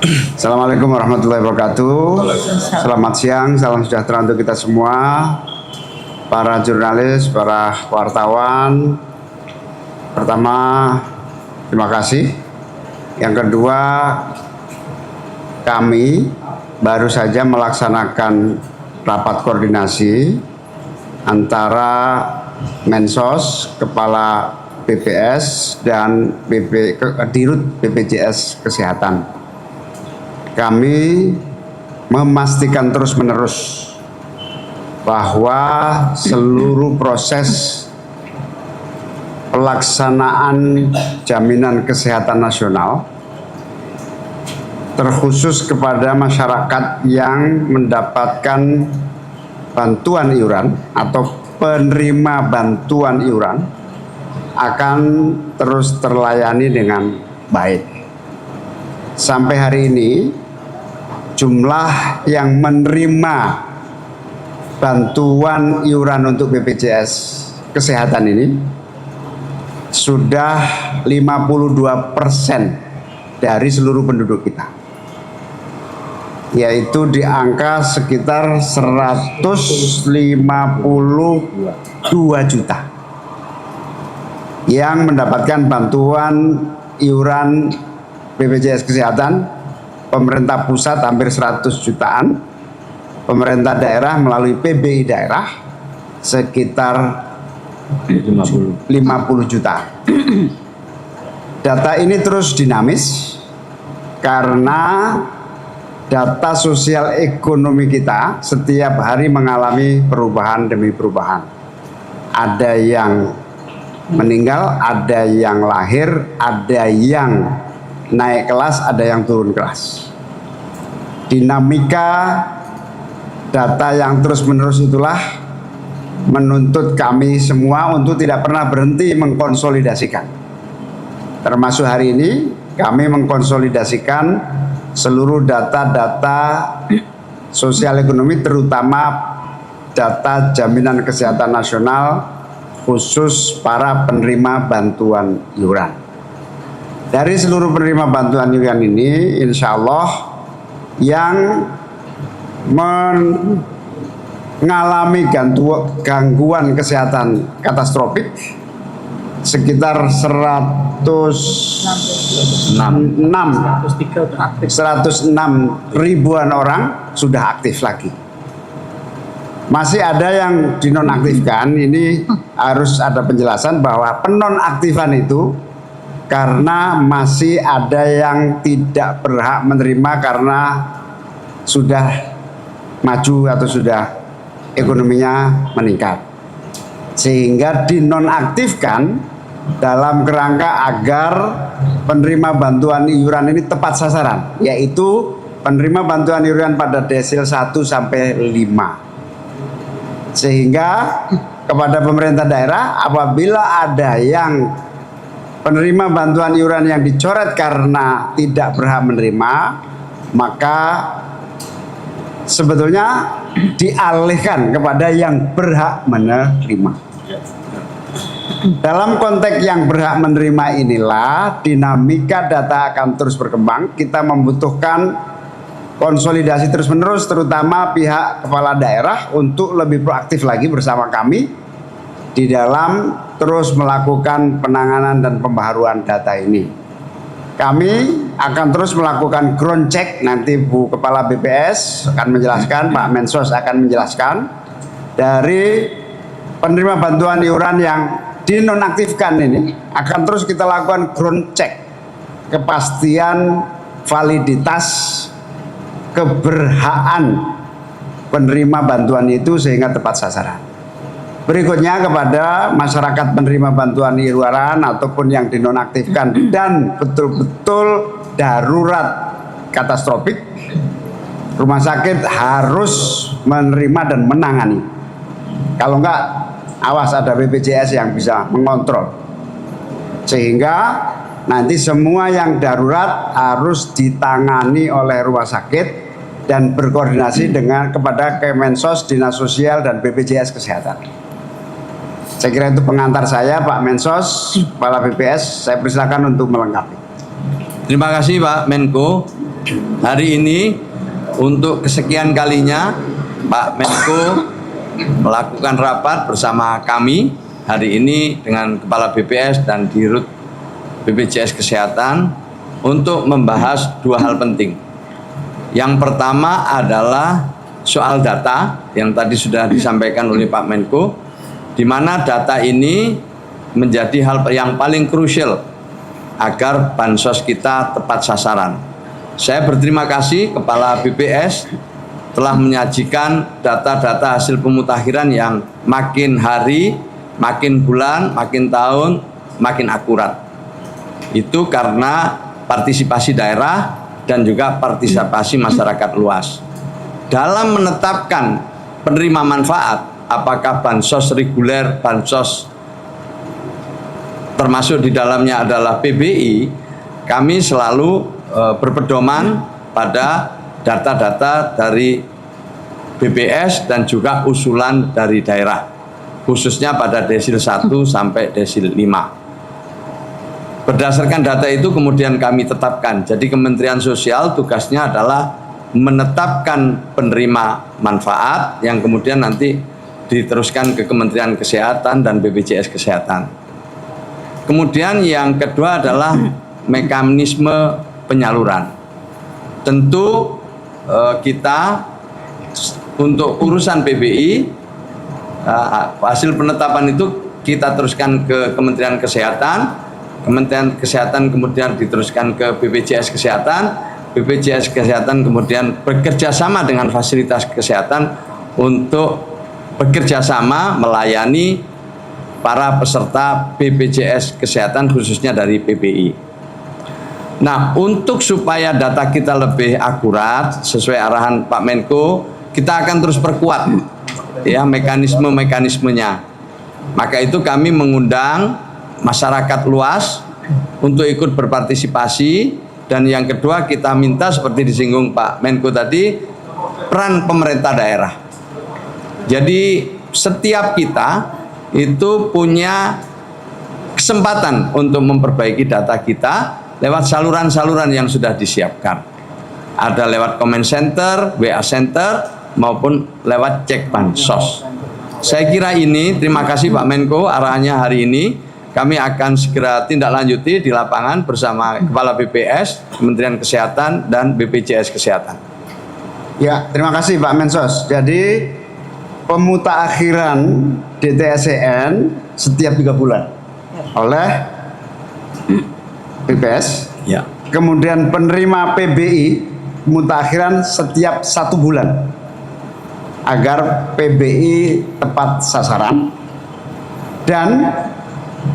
Assalamualaikum warahmatullahi wabarakatuh. Selamat siang, salam sejahtera untuk kita semua, para jurnalis, para wartawan. Pertama, terima kasih. Yang kedua, kami baru saja melaksanakan rapat koordinasi antara Mensos, Kepala BPS, dan Dirut BPJS Kesehatan. Kami memastikan terus-menerus bahwa seluruh proses pelaksanaan jaminan kesehatan nasional, terkhusus kepada masyarakat yang mendapatkan bantuan iuran atau penerima bantuan iuran, akan terus terlayani dengan baik. Sampai hari ini, jumlah yang menerima bantuan iuran untuk BPJS Kesehatan ini sudah 52% dari seluruh penduduk kita, yaitu di angka sekitar 152 juta yang mendapatkan bantuan iuran BPJS Kesehatan. Pemerintah pusat hampir 100 jutaan, pemerintah daerah melalui PBI daerah sekitar 50 juta. Data ini terus dinamis karena data sosial ekonomi kita setiap hari mengalami perubahan demi perubahan. Ada yang meninggal, ada yang lahir, ada yang naik kelas, ada yang turun kelas. Dinamika data yang terus-menerus itulah menuntut kami semua untuk tidak pernah berhenti mengkonsolidasikan. Termasuk hari ini kami mengkonsolidasikan seluruh data-data sosial ekonomi, terutama data jaminan kesehatan nasional khusus para penerima bantuan iuran. Dari seluruh penerima bantuan iuran ini, insya Allah yang mengalami gangguan kesehatan katastrofik sekitar 106 ribuan orang sudah aktif lagi. Masih ada yang dinonaktifkan. Ini harus ada penjelasan bahwa penonaktifan itu karena masih ada yang tidak berhak menerima karena sudah maju atau sudah ekonominya meningkat, sehingga dinonaktifkan dalam kerangka agar penerima bantuan iuran ini tepat sasaran, yaitu penerima bantuan iuran pada desil 1 sampai 5. Sehingga kepada pemerintah daerah, apabila ada yang penerima bantuan iuran yang dicoret karena tidak berhak menerima, maka sebetulnya dialihkan kepada yang berhak menerima. Dalam konteks yang berhak menerima inilah dinamika data akan terus berkembang. Kita membutuhkan konsolidasi terus-menerus, terutama pihak kepala daerah untuk lebih proaktif lagi bersama kami di dalam terus melakukan penanganan dan pembaharuan data ini. Kami akan terus melakukan ground check, nanti Bu Kepala BPS akan menjelaskan, Pak Mensos akan menjelaskan, dari penerima bantuan iuran yang dinonaktifkan ini akan terus kita lakukan ground check, kepastian validitas keberhakan penerima bantuan itu sehingga tepat sasaran. Berikutnya kepada masyarakat penerima bantuan iuran ataupun yang dinonaktifkan dan betul-betul darurat katastrofik, rumah sakit harus menerima dan menangani. Kalau enggak, awas ada BPJS yang bisa mengontrol. Sehingga nanti semua yang darurat harus ditangani oleh rumah sakit dan berkoordinasi dengan kepada Kemensos, Dinas Sosial, dan BPJS Kesehatan. Saya kira itu pengantar saya, Pak Mensos, Kepala BPS. Saya persilakan untuk melengkapi. Terima kasih Pak Menko. Hari ini untuk kesekian kalinya Pak Menko melakukan rapat bersama kami hari ini dengan Kepala BPS dan Dirut BPJS Kesehatan untuk membahas dua hal penting. Yang pertama adalah soal data yang tadi sudah disampaikan oleh Pak Menko, di mana data ini menjadi hal yang paling krusial agar bansos kita tepat sasaran. Saya berterima kasih Kepala BPS telah menyajikan data-data hasil pemutakhiran yang makin hari, makin bulan, makin tahun, makin akurat. Itu karena partisipasi daerah dan juga partisipasi masyarakat luas. Dalam menetapkan penerima manfaat, apakah bansos reguler, bansos termasuk di dalamnya adalah PBI, kami selalu berpedoman pada data-data dari BPS dan juga usulan dari daerah, khususnya pada desil 1 sampai desil 5. Berdasarkan data itu kemudian kami tetapkan. Jadi Kementerian Sosial tugasnya adalah menetapkan penerima manfaat yang kemudian nanti diteruskan ke Kementerian Kesehatan dan BPJS Kesehatan. Kemudian yang kedua adalah mekanisme penyaluran. Tentu kita untuk urusan PBI hasil penetapan itu kita teruskan ke Kementerian Kesehatan. Kementerian Kesehatan kemudian diteruskan ke BPJS Kesehatan, BPJS Kesehatan kemudian bekerja sama dengan fasilitas kesehatan untuk bekerja sama melayani para peserta BPJS Kesehatan khususnya dari PBI. Nah, untuk supaya data kita lebih akurat sesuai arahan Pak Menko, kita akan terus perkuat ya mekanisme-mekanismenya. Maka itu kami mengundang masyarakat luas untuk ikut berpartisipasi, dan yang kedua kita minta seperti disinggung Pak Menko tadi, peran pemerintah daerah. Jadi setiap kita itu punya kesempatan untuk memperbaiki data kita lewat saluran-saluran yang sudah disiapkan. Ada lewat comment center, WA center, maupun lewat cek bansos. Saya kira ini, terima kasih Pak Menko arahannya hari ini. Kami akan segera tindak lanjuti di lapangan bersama Kepala BPS, Kementerian Kesehatan, dan BPJS Kesehatan. Ya, terima kasih Pak Mensos. Jadi pemutakhiran DTSCN setiap 3 bulan oleh BPS. Ya. Kemudian penerima PBI pemutakhiran setiap 1 bulan agar PBI tepat sasaran, dan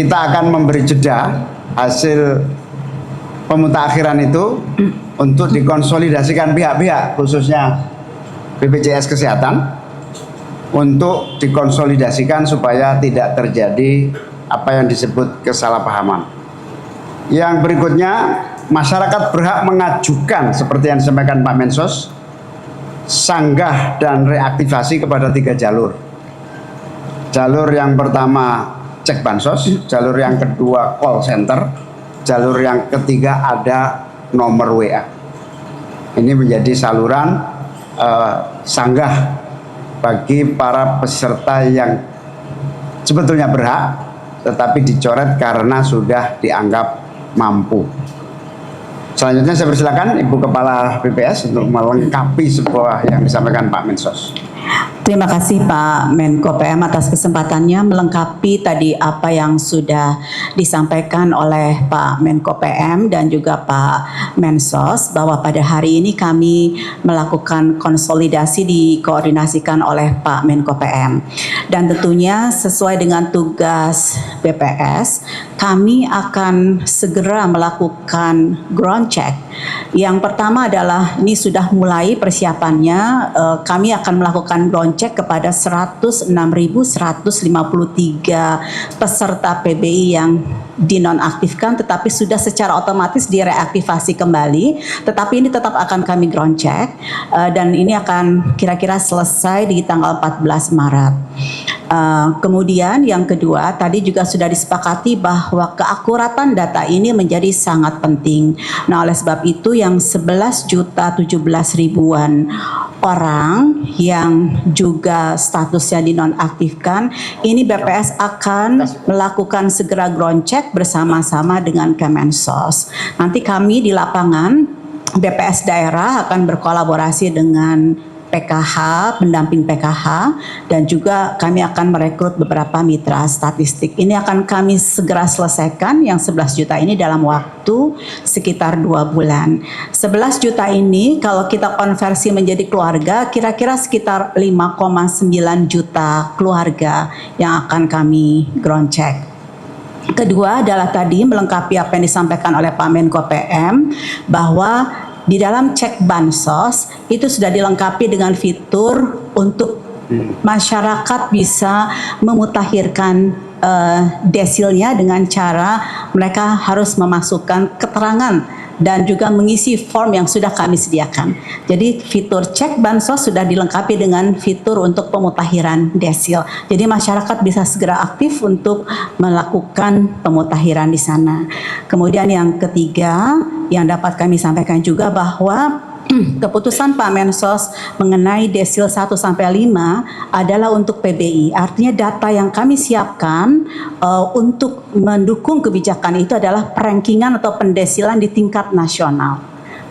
kita akan memberi jeda hasil pemutakhiran itu untuk dikonsolidasikan pihak-pihak khususnya BPJS Kesehatan untuk dikonsolidasikan supaya tidak terjadi apa yang disebut kesalahpahaman. Yang berikutnya, masyarakat berhak mengajukan seperti yang disampaikan Pak Mensos, sanggah dan reaktivasi kepada 3 jalur. Jalur yang pertama cek bansos, jalur yang kedua call center, jalur yang ketiga ada nomor WA. Ini menjadi saluran sanggah bagi para peserta yang sebetulnya berhak tetapi dicoret karena sudah dianggap mampu. Selanjutnya saya persilakan Ibu Kepala BPS untuk melengkapi sebuah yang disampaikan Pak Mensos. Terima kasih Pak Menko PM atas kesempatannya melengkapi tadi apa yang sudah disampaikan oleh Pak Menko PM dan juga Pak Mensos, bahwa pada hari ini kami melakukan konsolidasi dikoordinasikan oleh Pak Menko PM. Dan tentunya sesuai dengan tugas BPS, kami akan segera melakukan ground check. Yang pertama adalah ini sudah mulai persiapannya, kami akan melakukan ground check kepada 106.153 peserta PBI yang dinonaktifkan tetapi sudah secara otomatis direaktivasi kembali, tetapi ini tetap akan kami ground check dan ini akan kira-kira selesai di tanggal 14 Maret. Kemudian yang kedua, tadi juga sudah disepakati bahwa keakuratan data ini menjadi sangat penting. Nah, oleh sebab itu yang 11.017.000-an orang yang juga statusnya dinonaktifkan, ini BPS akan melakukan segera ground check bersama-sama dengan Kemensos. Nanti kami di lapangan, BPS daerah akan berkolaborasi dengan PKH, pendamping PKH, dan juga kami akan merekrut beberapa mitra statistik. Ini akan kami segera selesaikan yang 11 juta ini dalam waktu sekitar 2 bulan. 11 juta ini kalau kita konversi menjadi keluarga, kira-kira sekitar 5,9 juta keluarga yang akan kami ground check. Kedua adalah tadi melengkapi apa yang disampaikan oleh Pak Menko PM bahwa di dalam cek bansos itu sudah dilengkapi dengan fitur untuk masyarakat bisa memutakhirkan desilnya dengan cara mereka harus memasukkan keterangan dan juga mengisi form yang sudah kami sediakan. Jadi fitur cek bansos sudah dilengkapi dengan fitur untuk pemutakhiran desil. Jadi masyarakat bisa segera aktif untuk melakukan pemutakhiran di sana. Kemudian yang ketiga yang dapat kami sampaikan juga bahwa keputusan Pak Mensos mengenai desil 1 sampai 5 adalah untuk PBI. Artinya data yang kami siapkan untuk mendukung kebijakan itu adalah perankingan atau pendesilan di tingkat nasional,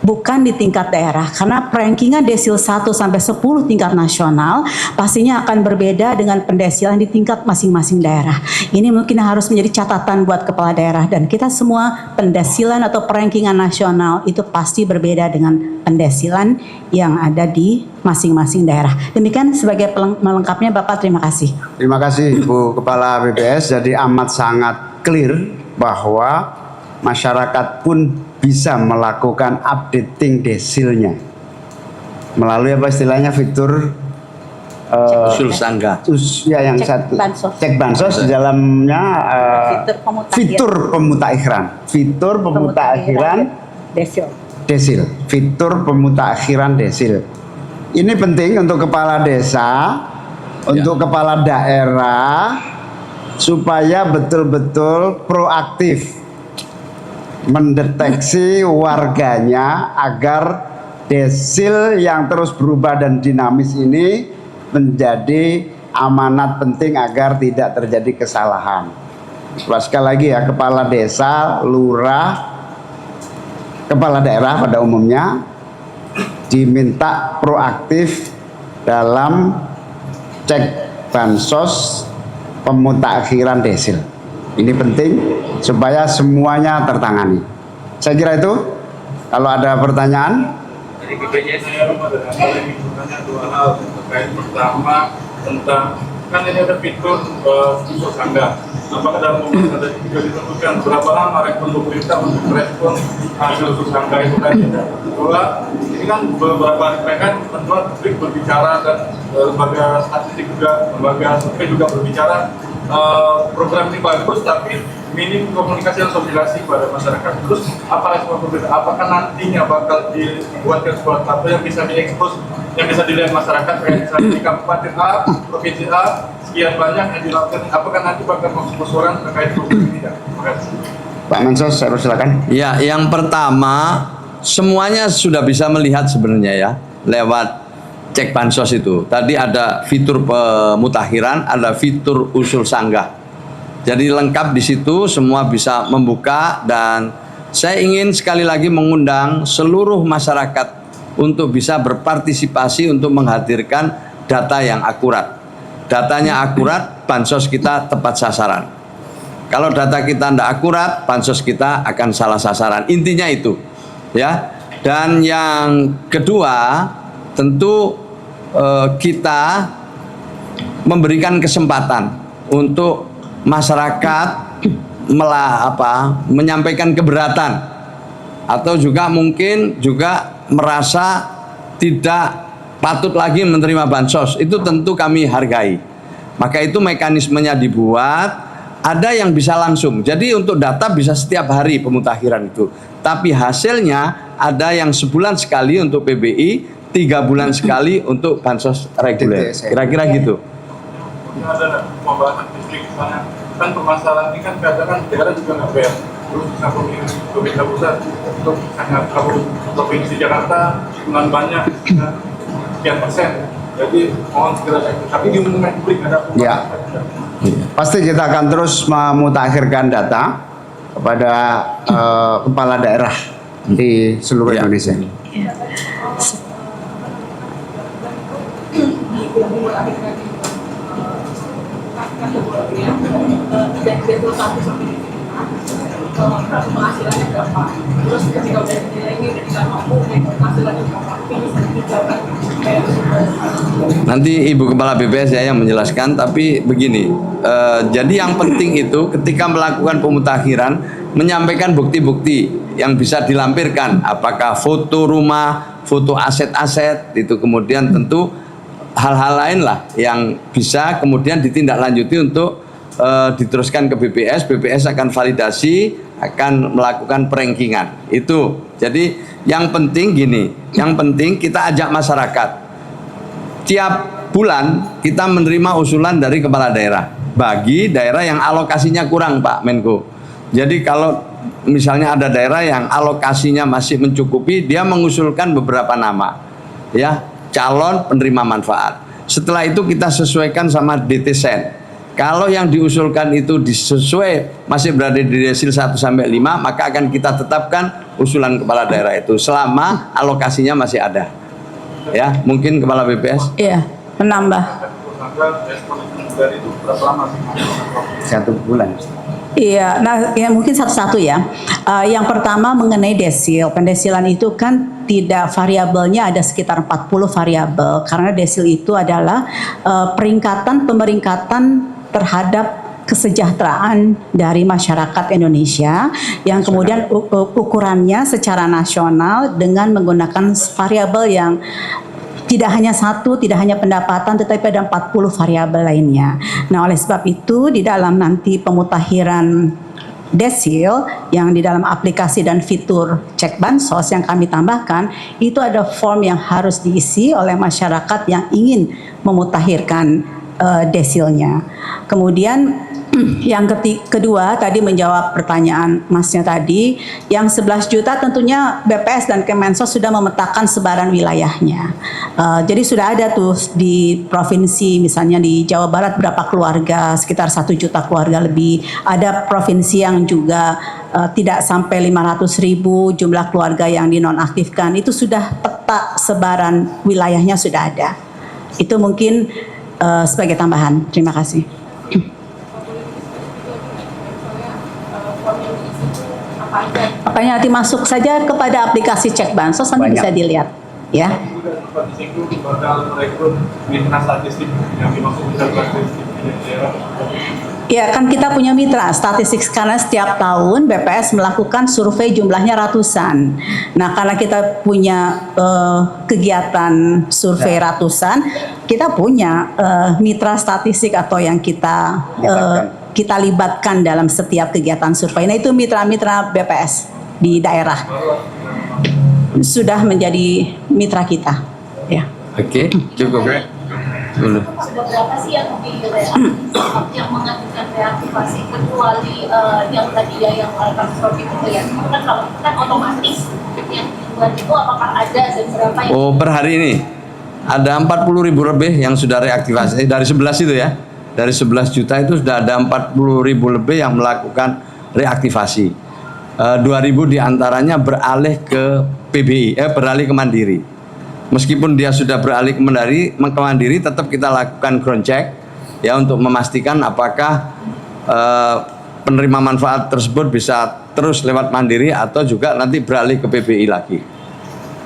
bukan di tingkat daerah. Karena perankingan desil 1 sampai 10 tingkat nasional pastinya akan berbeda dengan pendesilan di tingkat masing-masing daerah. Ini mungkin harus menjadi catatan buat kepala daerah, dan kita semua pendesilan atau perankingan nasional itu pasti berbeda dengan pendesilan yang ada di masing-masing daerah. Demikian sebagai melengkapnya Bapak, terima kasih. Terima kasih Bu Kepala BPS. Jadi amat sangat clear bahwa masyarakat pun bisa melakukan updating desilnya melalui apa istilahnya fitur Usul sanggah. ya yang Cek satu bansos. cek bansos di dalamnya Fitur pemutakhiran. fitur pemutakhiran desil. desil, fitur pemutakhiran desil. Ini penting untuk kepala desa, untuk kepala daerah, supaya betul-betul proaktif mendeteksi warganya agar desil yang terus berubah dan dinamis ini menjadi amanat penting agar tidak terjadi kesalahan. Sekali lagi ya, kepala desa, lurah, kepala daerah pada umumnya diminta proaktif dalam cek bansos pemutakhiran desil. Ini penting supaya semuanya tertangani. Saya kira itu. Kalau ada pertanyaan, Dari BPJS saya bertanya dua hal terkait pertama tentang kan ini ada fitur usul sanggah. Apakah dalam komunikasi ada juga ditentukan berapa lama respon pemerintah untuk merespon hasil usul sanggah itu tadi? Kedua, ini kan beberapa hari kan tentuan publik berbicara dan lembaga statistik juga, lembaga survei juga berbicara program ini bagus tapi minim komunikasi dan sosialisasi pada masyarakat. Terus apa respon pemerintah? Apakah nantinya bakal dibuatkan sebuah tabel yang bisa diekspos, yang bisa dilihat masyarakat kayak misalnya di Kabupaten A, Provinsi A, sekian banyak yang dilakukan. Apakah nanti bakal pengebosoran terkait program ini? Terima kasih. Pak Mensos, saya persilakan. Ya, yang pertama semuanya sudah bisa melihat sebenarnya ya lewat cek bansos itu. Tadi ada fitur pemutakhiran, ada fitur usul sanggah. Jadi lengkap di situ, semua bisa membuka, dan saya ingin sekali lagi mengundang seluruh masyarakat untuk bisa berpartisipasi untuk menghadirkan data yang akurat. Datanya akurat, bansos kita tepat sasaran. Kalau data kita tidak akurat, bansos kita akan salah sasaran. Intinya itu, ya. Dan yang kedua, tentu kita memberikan kesempatan untuk masyarakat menyampaikan keberatan atau juga mungkin juga merasa tidak patut lagi menerima bansos. Itu tentu kami hargai. Maka itu mekanismenya dibuat, ada yang bisa langsung. Jadi untuk data bisa setiap hari pemutakhiran itu. Tapi hasilnya ada yang sebulan sekali untuk PBI, 3 bulan sekali untuk bansos reguler. Kira-kira gitu. ada pembahasan distrik misalnya, kan permasalahan ini kan kadang kan daerah juga nggak fair. Terus misalnya pemerintah pusat untuk misalnya provinsi Jakarta dengan banyak sekian persen. Jadi mohon segera, tapi di publik ada Ya. Pasti kita akan terus memutakhirkan data kepada kepala daerah di seluruh Ya. Indonesia. Nanti Ibu Kepala BPS ya yang menjelaskan, tapi begini, jadi yang penting itu ketika melakukan pemutakhiran menyampaikan bukti-bukti yang bisa dilampirkan, apakah foto rumah, foto aset-aset itu, kemudian tentu hal-hal lain lah yang bisa kemudian ditindaklanjuti untuk diteruskan ke BPS. BPS akan validasi, akan melakukan perankingan itu. Jadi yang penting gini, yang penting kita ajak masyarakat. Tiap bulan kita menerima usulan dari kepala daerah bagi daerah yang alokasinya kurang, Pak Menko. Jadi kalau misalnya ada daerah yang alokasinya masih mencukupi, dia mengusulkan beberapa nama, ya, calon penerima manfaat. Setelah itu kita sesuaikan sama DT Sen. Kalau yang diusulkan itu sesuai masih berada di desil 1 sampai 5, maka akan kita tetapkan usulan kepala daerah itu selama alokasinya masih ada. Ya, mungkin Kepala BPS. Iya, menambah. dari itu berapa lama sih? 1 bulan. Iya, nah ya mungkin satu-satu ya. Yang pertama mengenai desil. Pendesilan itu kan tidak variabelnya ada sekitar 40 variabel, karena desil itu adalah pemeringkatan terhadap kesejahteraan dari masyarakat Indonesia yang kemudian ukurannya secara nasional dengan menggunakan variabel yang tidak hanya satu, tidak hanya pendapatan, tetapi ada 40 variabel lainnya. Nah, oleh sebab itu di dalam nanti pemutakhiran desil yang di dalam aplikasi dan fitur cek bansos yang kami tambahkan, itu ada form yang harus diisi oleh masyarakat yang ingin memutakhirkan desilnya. Kemudian yang kedua tadi menjawab pertanyaan Masnya tadi, yang 11 juta tentunya BPS dan Kemensos sudah memetakan sebaran wilayahnya. Jadi sudah ada tuh di provinsi, misalnya di Jawa Barat berapa keluarga, sekitar 1 juta keluarga lebih. Ada provinsi yang juga tidak sampai 500.000 jumlah keluarga yang dinonaktifkan. Itu sudah peta sebaran wilayahnya sudah ada. Itu mungkin sebagai tambahan. Terima kasih. Apanya nanti masuk saja kepada aplikasi cek bansos, nanti bisa dilihat, ya. Di situ bakal merekrut mitra statistik yang dimaksud mitra statistik di daerah. Ya, kan kita punya mitra statistik karena setiap tahun BPS melakukan survei jumlahnya ratusan. Nah, karena kita punya kegiatan survei ratusan, kita punya mitra statistik atau yang kita libatkan dalam setiap kegiatan survei. Nah, itu mitra-mitra BPS di daerah sudah menjadi mitra kita. Ya. Oke, cukup. Boleh. Sudah berapa sih yang yang mengajukan reaktivasi kecuali yang tadi ya yang kasus COVID itu ya? Kan kalau kan otomatis yang dibuat itu apakah ada dan berapa yang Oh, per hari ini ada 40.000 lebih yang sudah reaktivasi dari 11 itu ya. Dari 11 juta itu sudah ada 40.000 lebih yang melakukan reaktivasi. 2.000 diantaranya beralih ke PBI, beralih ke Mandiri. Meskipun dia sudah beralih ke Mandiri, tetap kita lakukan ground check ya untuk memastikan apakah penerima manfaat tersebut bisa terus lewat Mandiri atau juga nanti beralih ke PBI lagi.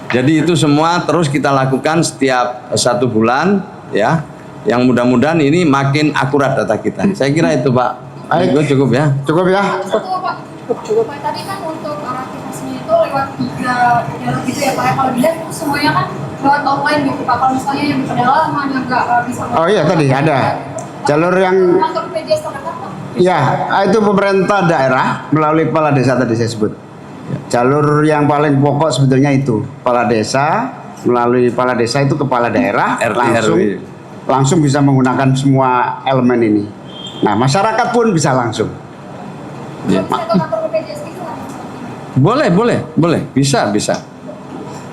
Jadi itu semua terus kita lakukan setiap 1 bulan ya. Yang mudah-mudahan ini makin akurat data kita. Saya kira itu Pak. Baik. Cukup ya. Cukup ya? Satu Pak, Pak tadi kan untuk reaktivasinya itu lewat 3 jalur gitu ya Pak. Kalau dilihat itu semuanya kan lewat online gitu Pak. Kalau misalnya yang di pedalaman yang nggak bisa. Oh iya, tadi ada jalur yang kantor PJS terdekat Pak. ya itu pemerintah daerah melalui kepala desa tadi saya sebut. Jalur yang paling pokok sebetulnya itu kepala desa, melalui kepala desa itu kepala daerah RT, langsung RW. langsung bisa menggunakan semua elemen ini. Nah, masyarakat pun bisa langsung. Ya. Bisa ke kantor BPJS gitu kan? Boleh, bisa.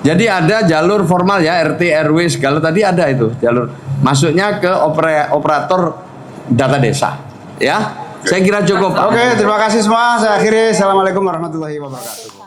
Jadi ada jalur formal ya, RT, RW segala tadi ada itu jalur masuknya ke operator data desa. Ya, saya kira cukup. Oke, terima kasih semua. Saya akhiri. Assalamualaikum warahmatullahi wabarakatuh.